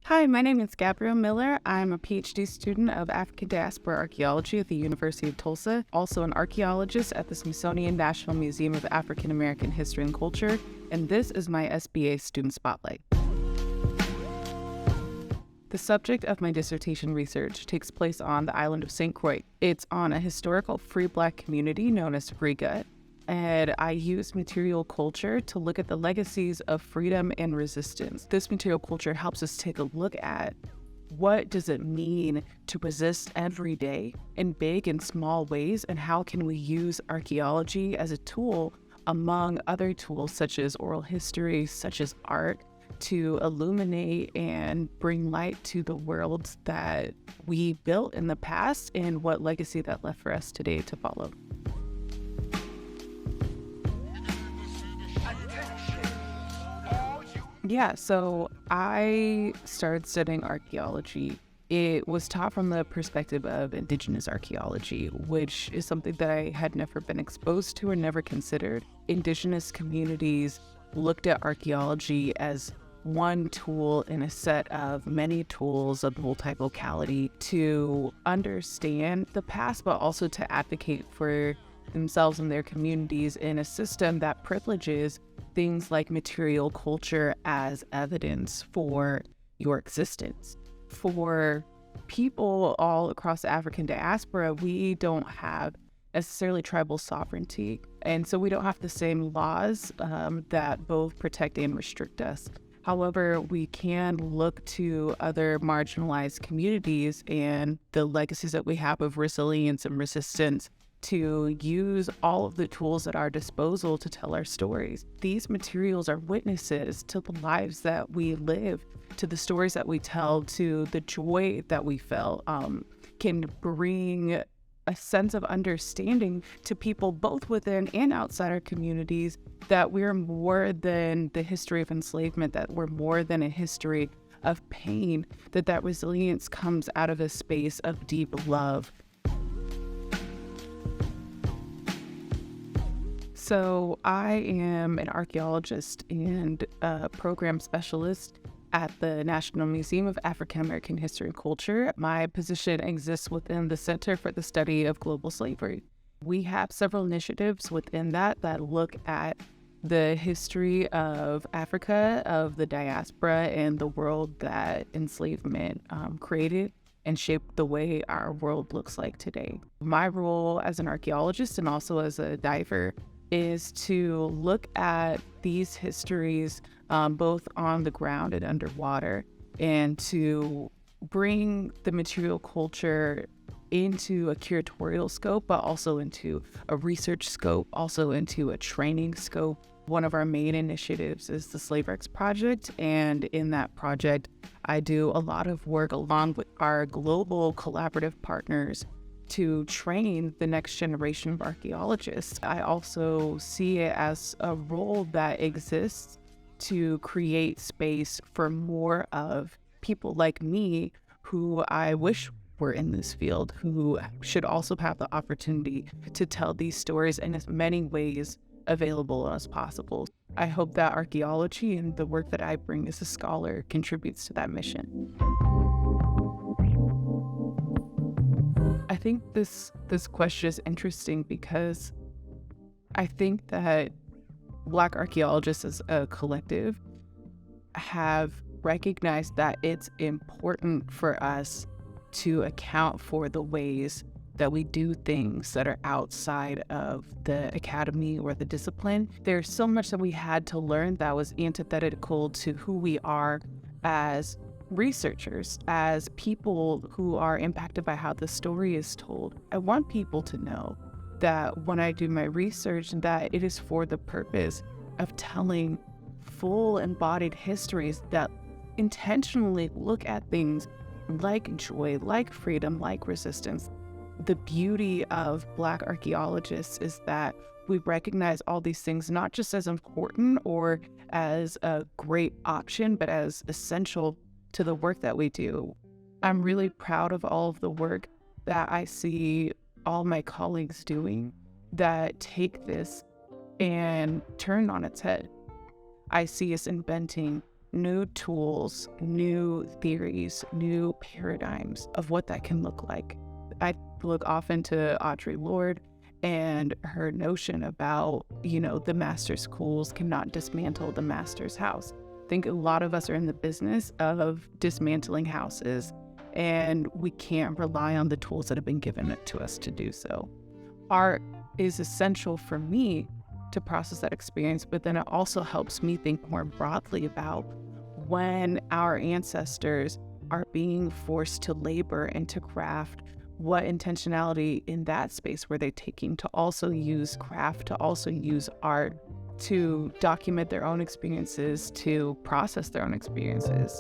Hi, my name is Gabrielle Miller. I'm a PhD student of African Diaspora Archaeology at the University of Tulsa, also an archaeologist at the Smithsonian National Museum of African American History and Culture, and this is my SBA Student Spotlight. The subject of my dissertation research takes place on the island of Saint Croix. It's on a historical free Black community known as Riga, and I use material culture to look at the legacies of freedom and resistance. This material culture helps us take a look at what does it mean to resist every day in big and small ways, and how can we use archaeology as a tool among other tools such as oral history, such as art, to illuminate and bring light to the worlds that we built in the past and what legacy that left for us today to follow. Yeah, so I started studying archaeology. It was taught from the perspective of indigenous archaeology, which is something that I had never been exposed to or never considered. Indigenous communities looked at archaeology as one tool in a set of many tools of multivocality to understand the past, but also to advocate for themselves and their communities in a system that privileges things like material culture as evidence for your existence. For people all across the African diaspora, we don't have necessarily tribal sovereignty, and so we don't have the same laws that both protect and restrict us. However, we can look to other marginalized communities and the legacies that we have of resilience and resistance to use all of the tools at our disposal to tell our stories. These materials are witnesses to the lives that we live, to the stories that we tell, to the joy that we felt, can bring a sense of understanding to people both within and outside our communities that we're more than the history of enslavement, that we're more than a history of pain, that resilience comes out of a space of deep love. So I am an archaeologist and a program specialist at the National Museum of African American History and Culture. My position exists within the Center for the Study of Global Slavery. We have several initiatives within that look at the history of Africa, of the diaspora, and the world that enslavement created and shaped the way our world looks like today. My role as an archaeologist and also as a diver is to look at these histories both on the ground and underwater, and to bring the material culture into a curatorial scope, but also into a research scope, also into a training scope. One of our main initiatives is the SlaveX project, and in that project, I do a lot of work along with our global collaborative partners to train the next generation of archaeologists. I also see it as a role that exists to create space for more of people like me who I wish were in this field, who should also have the opportunity to tell these stories in as many ways available as possible. I hope that archaeology and the work that I bring as a scholar contributes to that mission. I think this question is interesting because I think that Black archaeologists as a collective have recognized that it's important for us to account for the ways that we do things that are outside of the academy or the discipline. There's so much that we had to learn that was antithetical to who we are as researchers, as people who are impacted by how the story is told. I want people to know that when I do my research, that it is for the purpose of telling full embodied histories that intentionally look at things like joy, like freedom, like resistance. The beauty of Black archaeologists is that we recognize all these things not just as important or as a great option, but as essential to the work that we do. I'm really proud of all of the work that I see all my colleagues doing that take this and turn on its head. I see us inventing new tools, new theories, new paradigms of what that can look like. I look often to Audre Lorde and her notion about, the master's schools cannot dismantle the master's house. I think a lot of us are in the business of dismantling houses, and we can't rely on the tools that have been given to us to do so. Art is essential for me to process that experience, but then it also helps me think more broadly about when our ancestors are being forced to labor and to craft, what intentionality in that space were they taking to also use craft, to also use art, to document their own experiences, to process their own experiences.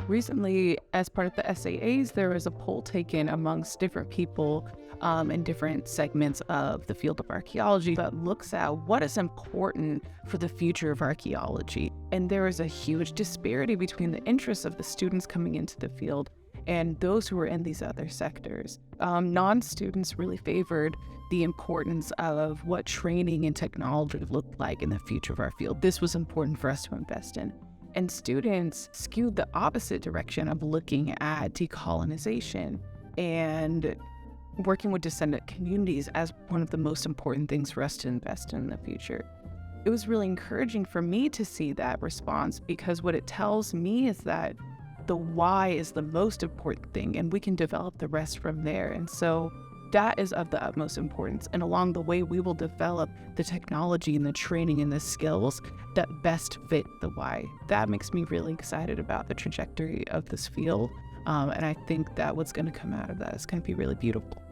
Recently, as part of the SAAs, there was a poll taken amongst different people in different segments of the field of archaeology that looks at what is important for the future of archaeology. And there is a huge disparity between the interests of the students coming into the field and those who are in these other sectors. Non-students really favored the importance of what training and technology looked like in the future of our field. This was important for us to invest in. And students skewed the opposite direction of looking at decolonization and working with descendant communities as one of the most important things for us to invest in the future. It was really encouraging for me to see that response, because what it tells me is that the why is the most important thing, and we can develop the rest from there. And so that is of the utmost importance. And along the way, we will develop the technology and the training and the skills that best fit the why. That makes me really excited about the trajectory of this field. And I think that what's going to come out of that is going to be really beautiful.